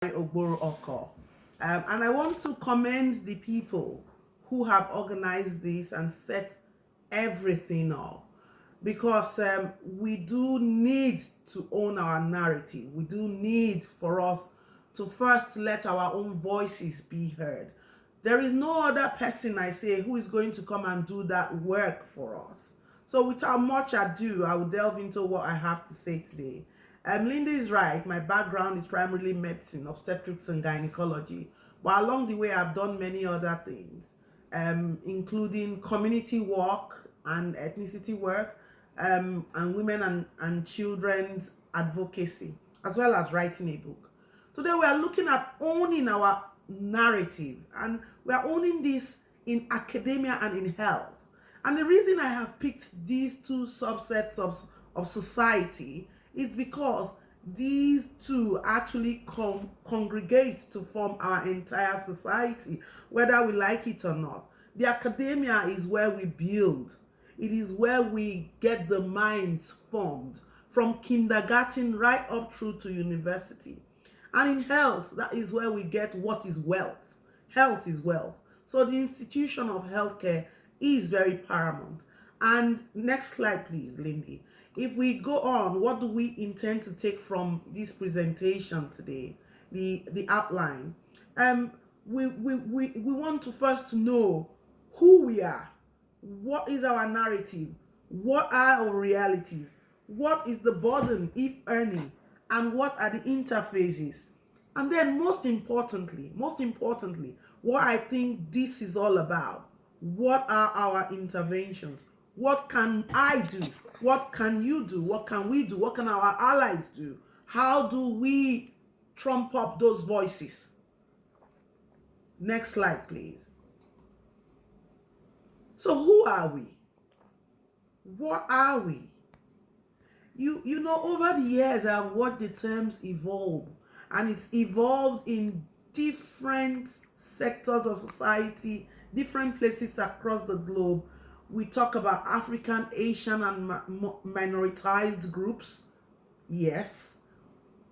Ogboro-Okor. And I want to commend the people who have organized this and set everything up because we do need to own our narrative. We do need for us to first let our own voices be heard. There is no other person, I say, who is going to come and do that work for us. So without much ado, I will delve into what I have to say today. Linda is right. My background is primarily medicine, obstetrics and gynecology. But along the way, I've done many other things, including community work and ethnicity work, and women and children's advocacy, as well as writing a book. Today, we are looking at owning our narrative, and we are owning this in academia and in health. And the reason I have picked these two subsets of society is because these two actually congregate to form our entire society, whether we like it or not. The academia is where we build. It is where we get the minds formed, from kindergarten right up through to university. And in health, that is where we get what is wealth. Health is wealth. So the institution of healthcare is very paramount. And next slide, please, Lindy. If we go on, what do we intend to take from this presentation today? The outline. We want to first know who we are. What is our narrative? What are our realities? What is the burden, if any? And what are the interfaces? And then most importantly, what I think this is all about, what are our interventions? What can I do? What can you do? What can we do? What can our allies do? How do we trump up those voices? Next slide, please. So who are we? What are we? You know, over the years, I've watched the terms evolve, and it's evolved in different sectors of society, different places across the globe. We talk about African, Asian, and minoritized groups. Yes,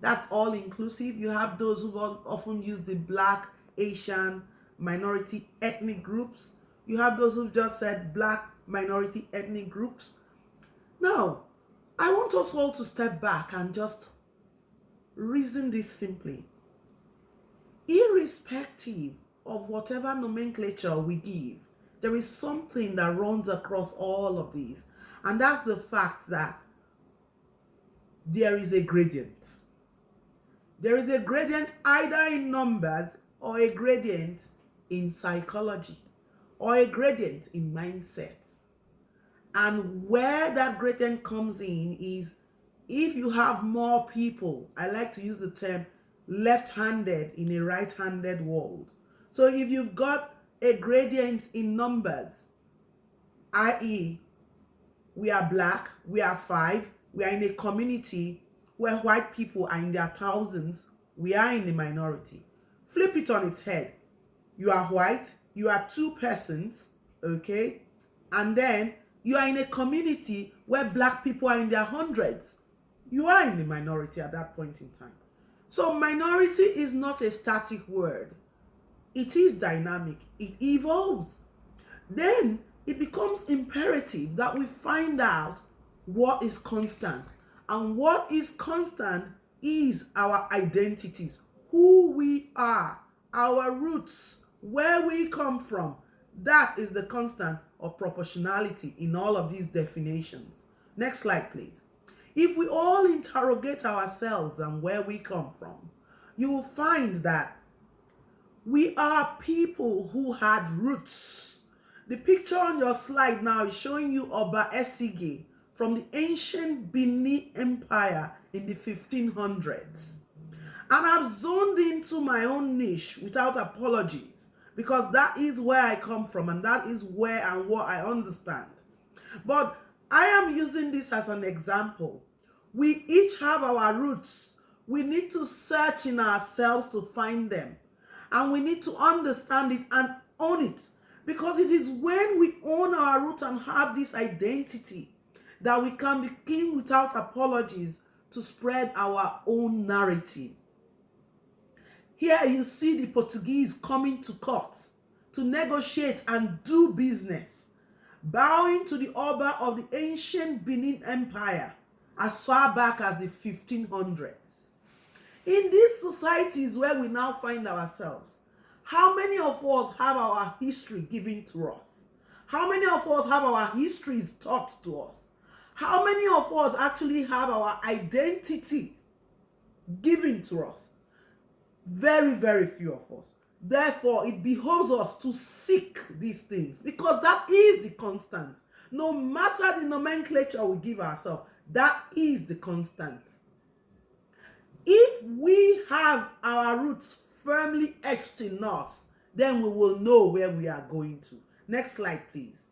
that's all inclusive. You have those who often use the Black, Asian, minority ethnic groups. You have those who've just said Black, minority ethnic groups. Now, I want us all to step back and just reason this simply. Irrespective of whatever nomenclature we give, there is something that runs across all of these, and that's the fact that there is a gradient. There is a gradient either in numbers or a gradient in psychology or a gradient in mindset. And where that gradient comes in is if you have more people, I like to use the term left-handed in a right-handed world. So if you've got a gradient in numbers, i.e., we are Black, we are 5, we are in a community where white people are in their thousands, we are in the minority. Flip it on its head. You are white, you are 2 persons, okay? And then you are in a community where Black people are in their hundreds. You are in the minority at that point in time. So minority is not a static word. It is dynamic. It evolves. Then it becomes imperative that we find out what is constant. And what is constant is our identities, who we are, our roots, where we come from. That is the constant of proportionality in all of these definitions. Next slide, please. If we all interrogate ourselves and where we come from, you will find that we are people who had roots. The picture on your slide now is showing you Oba Esige from the ancient Benin Empire in the 1500s. And I've zoned into my own niche without apologies because that is where I come from and that is where and what I understand. But I am using this as an example. We each have our roots. We need to search in ourselves to find them. And we need to understand it and own it. Because it is when we own our roots and have this identity that we can begin without apologies to spread our own narrative. Here you see the Portuguese coming to court to negotiate and do business, bowing to the Oba of the ancient Benin Empire as far back as the 1500s. In these societies where we now find ourselves, how many of us have our history given to us? How many of us have our histories taught to us? How many of us actually have our identity given to us? Very, very few of us. Therefore, it behoves us to seek these things, because that is the constant. No matter the nomenclature we give ourselves, that is the constant. If we have our roots firmly etched in us, then we will know where we are going to. Next slide, please.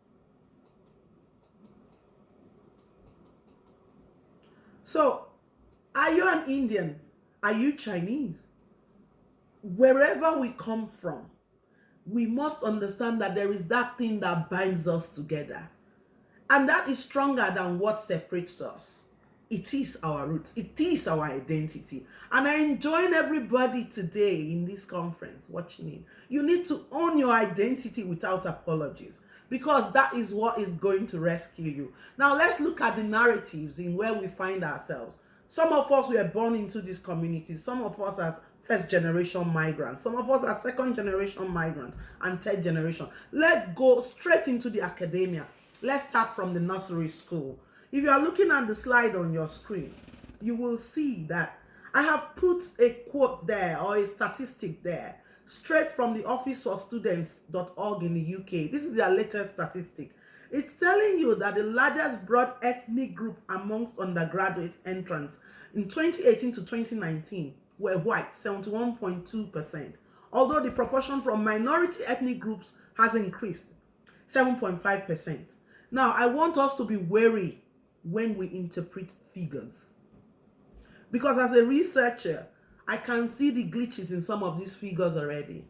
So, are you an Indian? Are you Chinese? Wherever we come from, we must understand that there is that thing that binds us together. And that is stronger than what separates us. It is our roots. It is our identity. And I enjoin everybody today in this conference watching it. You need to own your identity without apologies, because that is what is going to rescue you. Now let's look at the narratives in where we find ourselves. Some of us were born into these communities. Some of us as first generation migrants. Some of us are second generation migrants and third generation. Let's go straight into the academia. Let's start from the nursery school. If you are looking at the slide on your screen, you will see that I have put a quote there, or a statistic there, straight from the officeforstudents.org in the UK. This is their latest statistic. It's telling you that the largest broad ethnic group amongst undergraduate entrants in 2018 to 2019 were white, 71.2%, although the proportion from minority ethnic groups has increased, 7.5%. Now, I want us to be wary when we interpret figures, because as a researcher, I can see the glitches in some of these figures already.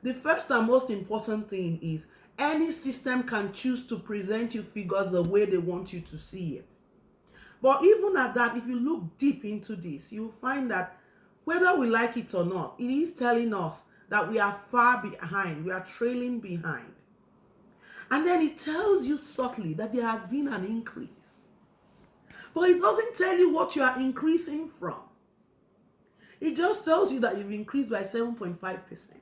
The first and most important thing is any system can choose to present you figures the way they want you to see it. But even at that, if you look deep into this, you'll find that whether we like it or not, it is telling us that we are far behind, we are trailing behind. And then it tells you subtly that there has been an increase. But it doesn't tell you what you are increasing from. It just tells you that you've increased by 7.5%.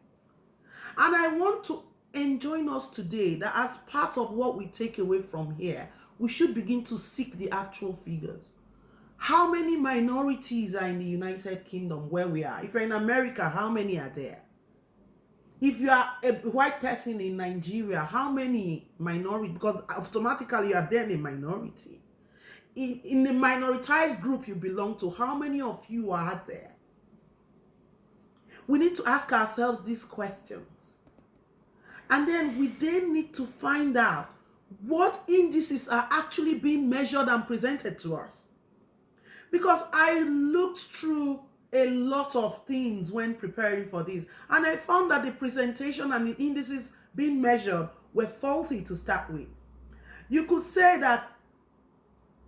And I want to enjoin us today that as part of what we take away from here, we should begin to seek the actual figures. How many minorities are in the United Kingdom where we are? If you're in America, how many are there? If you are a white person in Nigeria, how many minorities? Because automatically you are then a minority. In the minoritized group you belong to, how many of you are there? We need to ask ourselves these questions. And then we then need to find out what indices are actually being measured and presented to us. Because I looked through a lot of things when preparing for this, and I found that the presentation and the indices being measured were faulty to start with. You could say that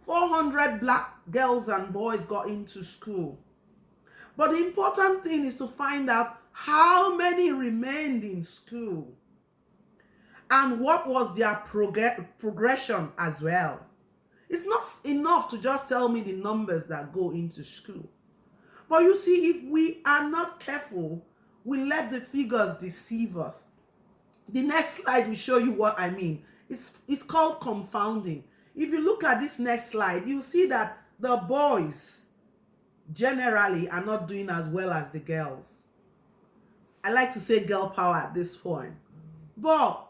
400 black girls and boys got into school. But the important thing is to find out how many remained in school and what was their progression as well. It's not enough to just tell me the numbers that go into school. But you see, if we are not careful, we let the figures deceive us. The next slide will show you what I mean. It's called confounding. If you look at this next slide, you see that the boys generally are not doing as well as the girls. I like to say girl power at this point. But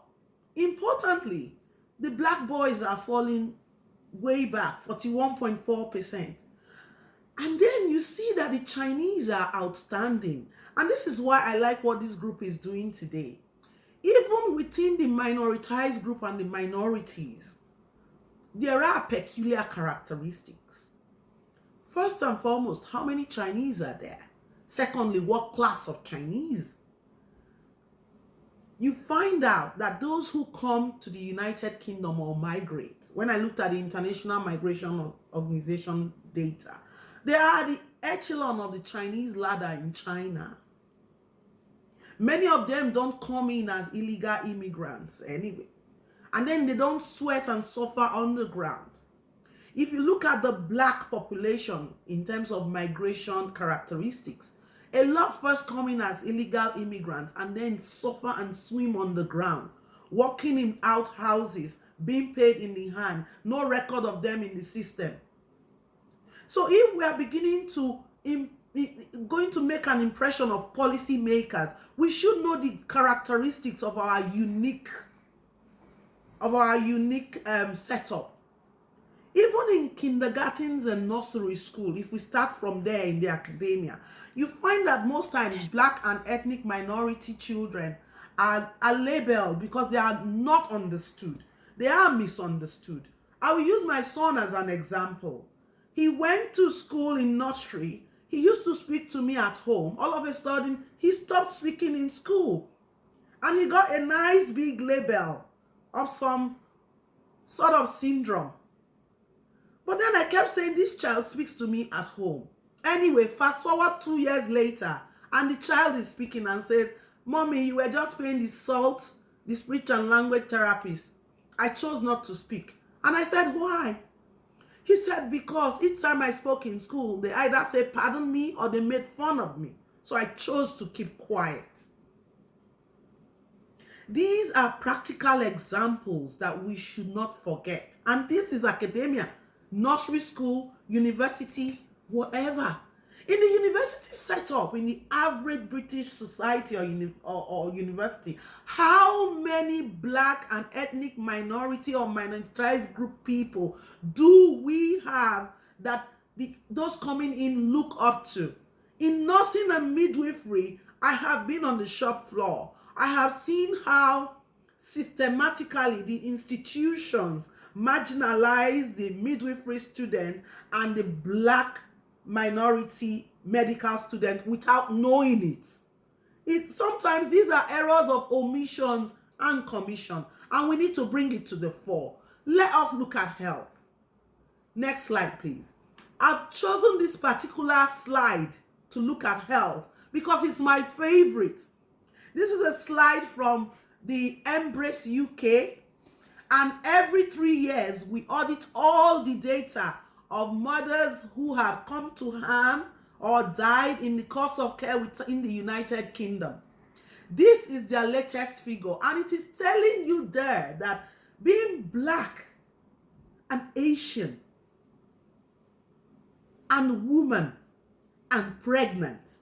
importantly, the black boys are falling way back, 41.4%. And then you see that the Chinese are outstanding. And this is why I like what this group is doing today. Even within the minoritized group and the minorities, there are peculiar characteristics. First and foremost, how many Chinese are there? Secondly, what class of Chinese? You find out that those who come to the United Kingdom or migrate, when I looked at the International Migration Organization data, they are the echelon of the Chinese ladder in China. Many of them don't come in as illegal immigrants anyway. And then they don't sweat and suffer on the ground. If you look at the black population in terms of migration characteristics, a lot first come in as illegal immigrants and then suffer and swim on the ground, working in outhouses, being paid in the hand, no record of them in the system. So if we are beginning to going to make an impression of policy makers, we should know the characteristics of our unique setup. Even in kindergartens and nursery school, if we start from there in the academia, you find that most times black and ethnic minority children are labeled because they are not understood. They are misunderstood. I will use my son as an example. He went to school in nursery. He used to speak to me at home. All of a sudden, he stopped speaking in school. And he got a nice big label of some sort of syndrome. But then I kept saying, this child speaks to me at home. Anyway, fast forward 2 years later, and the child is speaking and says, Mommy, you were just paying the SALT, the speech and language therapist. I chose not to speak. And I said, why? He said, because each time I spoke in school, they either said pardon me or they made fun of me. So I chose to keep quiet. These are practical examples that we should not forget. And this is academia, nursery school, university, whatever. In the university setup, in the average British society or university, how many black and ethnic minority or minoritized group people do we have that those coming in look up to? In nursing and midwifery, I have been on the shop floor. I have seen how systematically the institutions marginalize the midwifery student and the black minority medical student without knowing it. Sometimes these are errors of omissions and commission, and we need to bring it to the fore. Let us look at health. Next slide, please. I've chosen this particular slide to look at health because it's my favorite. This is a slide from the Embrace UK, and every 3 years we audit all the data of mothers who have come to harm or died in the course of care in the United Kingdom. This is their latest figure, and it is telling you there that being black and Asian and woman and pregnant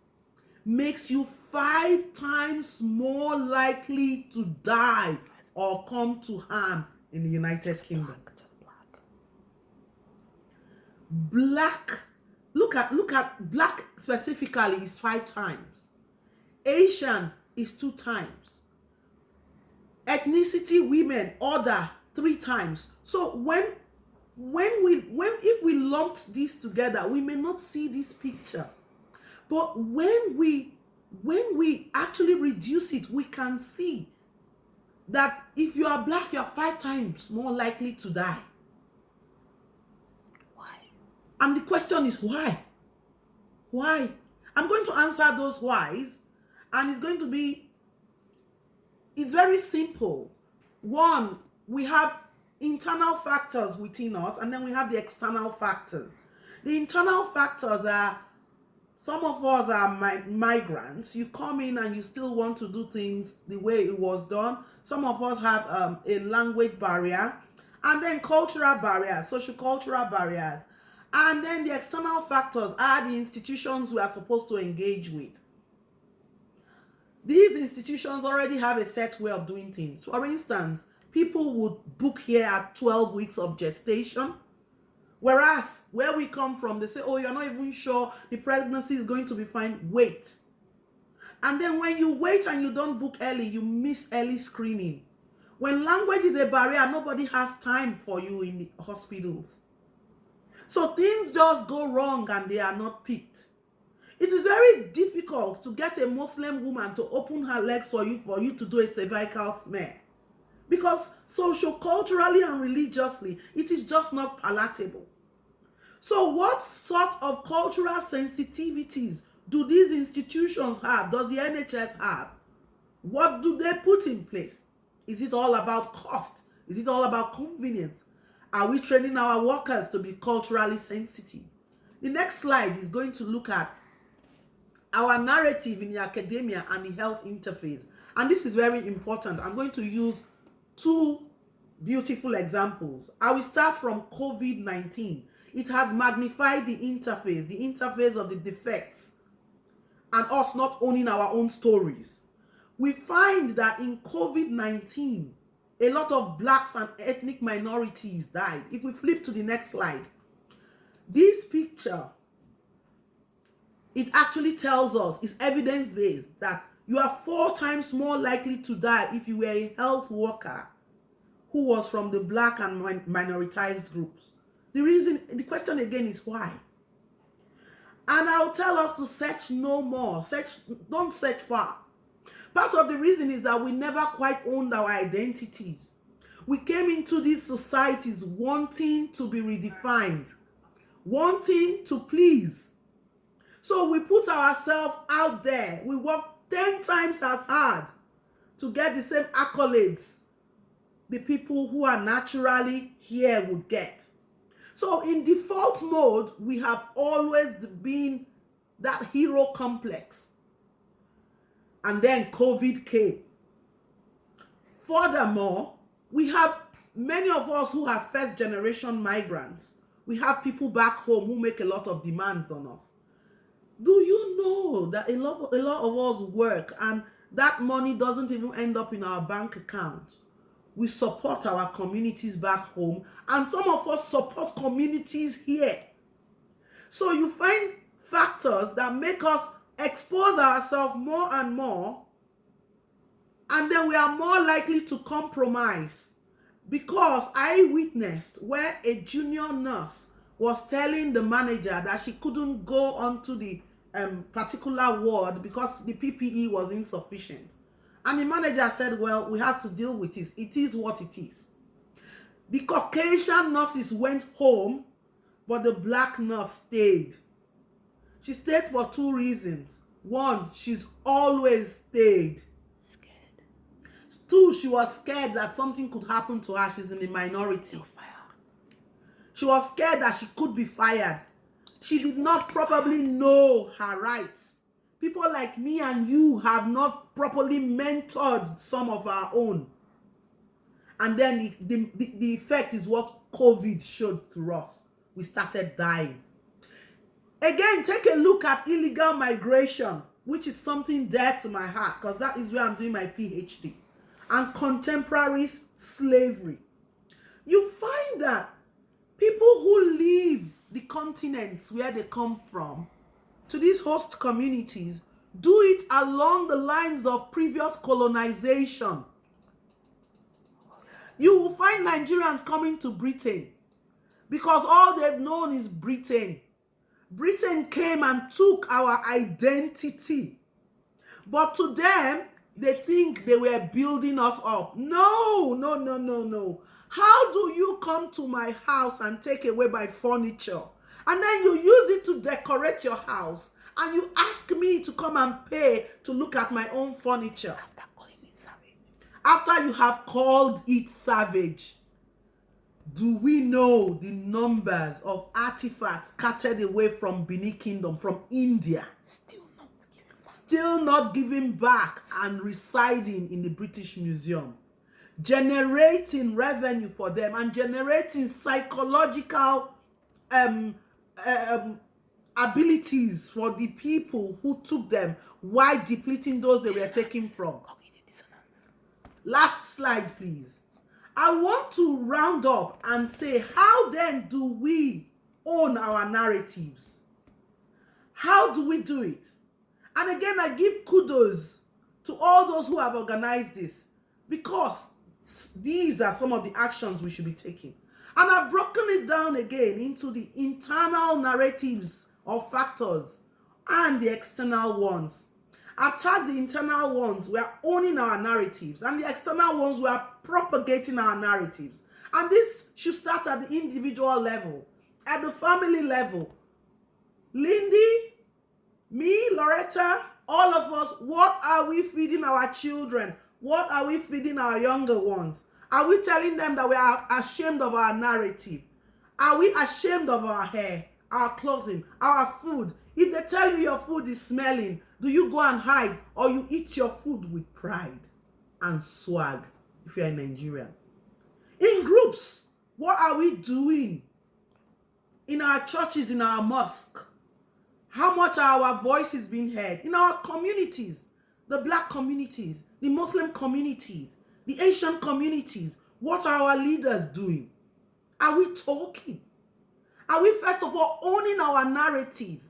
makes you 5 times more likely to die or come to harm in the United Kingdom. Black, look at black specifically is 5 times. Asian is 2 times. Ethnicity, women, other 3 times. So if we lumped this together, we may not see this picture. But when we actually reduce it, we can see that if you are black, you are 5 times more likely to die. Why? And the question is why? Why? I'm going to answer those whys, and it's very simple. One, we have internal factors within us, and then we have the external factors. The internal factors are, some of us are migrants. You come in and you still want to do things the way it was done. Some of us have a language barrier, and then cultural barriers, sociocultural barriers. And then the external factors are the institutions we are supposed to engage with. These institutions already have a set way of doing things. For instance, people would book here at 12 weeks of gestation. Whereas, where we come from, they say, oh, you're not even sure the pregnancy is going to be fine. Wait. And then when you wait and you don't book early, you miss early screening. When language is a barrier, nobody has time for you in the hospitals. So things just go wrong and they are not picked. It is very difficult to get a Muslim woman to open her legs for you to do a cervical smear. Because socioculturally and religiously, it is just not palatable. So what sort of cultural sensitivities do these institutions have? Does the NHS have? What do they put in place? Is it all about cost? Is it all about convenience? Are we training our workers to be culturally sensitive? The next slide is going to look at our narrative in the academia and the health interface. And this is very important. I'm going to use two beautiful examples. I will start from COVID-19. It has magnified the interface of the defects, and us not owning our own stories. We find that in COVID-19, a lot of blacks and ethnic minorities died. If we flip to the next slide, this picture, it actually tells us, it's evidence-based, that you are 4 times more likely to die if you were a health worker who was from the black and minoritized groups. The question again is why? And I'll tell us to search no more. Don't search far. Part of the reason is that we never quite owned our identities. We came into these societies wanting to be redefined, wanting to please. So we put ourselves out there. We work 10 times as hard to get the same accolades the people who are naturally here would get. So in default mode, we have always been that hero complex. And then COVID came. Furthermore, we have many of us who are first generation migrants. We have people back home who make a lot of demands on us. Do you know that a lot of us work and that money doesn't even end up in our bank account? We support our communities back home, and some of us support communities here. So you find factors that make us expose ourselves more and more, and then we are more likely to compromise. Because I witnessed where a junior nurse was telling the manager that she couldn't go onto the particular ward because the PPE was insufficient. And the manager said, well, we have to deal with this. It is what it is. The Caucasian nurses went home, but the black nurse stayed. She stayed for 2 reasons. 1, she's always stayed. Scared. 2, she was scared that something could happen to her. She's in the minority. She was scared that she could be fired. She did not probably know her rights. People like me and you have not properly mentored some of our own. And then the effect is what COVID showed to us. We started dying. Again, take a look at illegal migration, which is something dear to my heart because that is where I'm doing my PhD. And contemporary slavery. You find that people who leave the continents where they come from to these host communities do it along the lines of previous colonization. You will find Nigerians coming to Britain because all they've known is Britain. Britain came and took our identity. But to them, they think they were building us up. No, no, no, no, no. How do you come to my house and take away my furniture? And then you use it to decorate your house. And you ask me to come and pay to look at my own furniture. After calling it savage. After you have called it savage. Do we know the numbers of artifacts carted away from Benin Kingdom, from India? Still not given back and residing in the British Museum. Generating revenue for them and generating psychological abilities for the people who took them while depleting those they were taken from. Last slide, please. I want to round up and say, how then do we own our narratives? How do we do it? And again, I give kudos to all those who have organized this, because these are some of the actions we should be taking. And I've broken it down again into the internal narratives or factors and the external ones. I've tagged the internal ones, we are owning our narratives, and the external ones, we are propagating our narratives. And this should start at the individual level, at the family level. Lindy, me, Loretta, All of us, what are we feeding our children? What are we feeding our younger ones? Are we telling them that we are ashamed of our narrative? Are we ashamed of our hair, our clothing, our food? If they tell you your food is smelling, do you go and hide, or you eat your food with pride and swag if you're a Nigerian? In groups, what are we doing? In our churches, in our mosque, how much are our voices being heard? In our communities, the Black communities, the Muslim communities, the Asian communities, what are our leaders doing? Are we talking? Are we first of all owning our narrative?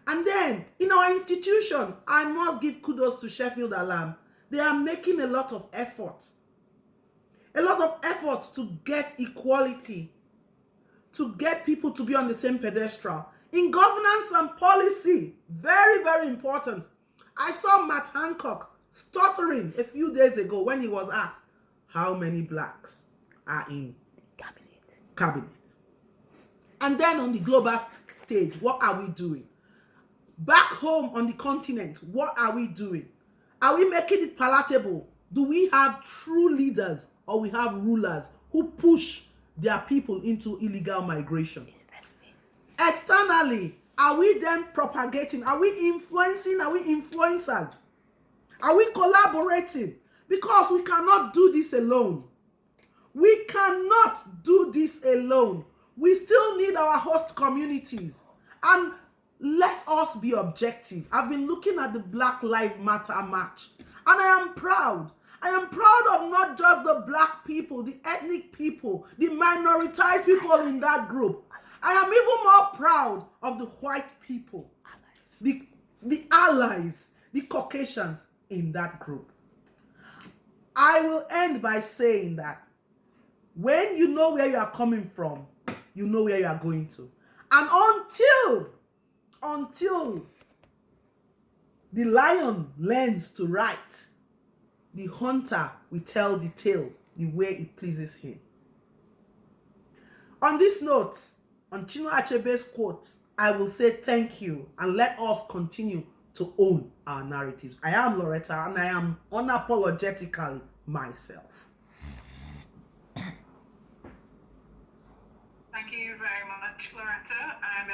And then, in our institution, I must give kudos to Sheffield Hallam. They are making a lot of efforts. A lot of efforts to get equality, to get people to be on the same pedestal. In governance and policy, very, very important. I saw Matt Hancock stuttering a few days ago when he was asked how many blacks are in cabinet. And then on the global stage, what are we doing? Back home on the continent, what are we doing? Are we making it palatable? Do we have true leaders, or we have rulers who push their people into illegal migration? Externally, are we then propagating? Are we influencing? Are we influencers? Are we collaborating? Because we cannot do this alone. We cannot do this alone. We still need our host communities. And let us be objective. I've been looking at the Black Lives Matter march, and I am proud. I am proud of not just the Black people, the ethnic people, the minoritized people in that group. I am even more proud of the white people, the allies, the Caucasians in that group. I will end by saying that when you know where you are coming from, you know where you are going to. And until the lion learns to write, the hunter will tell the tale the way it pleases him. On this note, on Chinua Achebe's quote, I will say thank you, and let us continue to own our narratives. I am Loretta, and I am unapologetically myself. Thank you very much, Loretta. And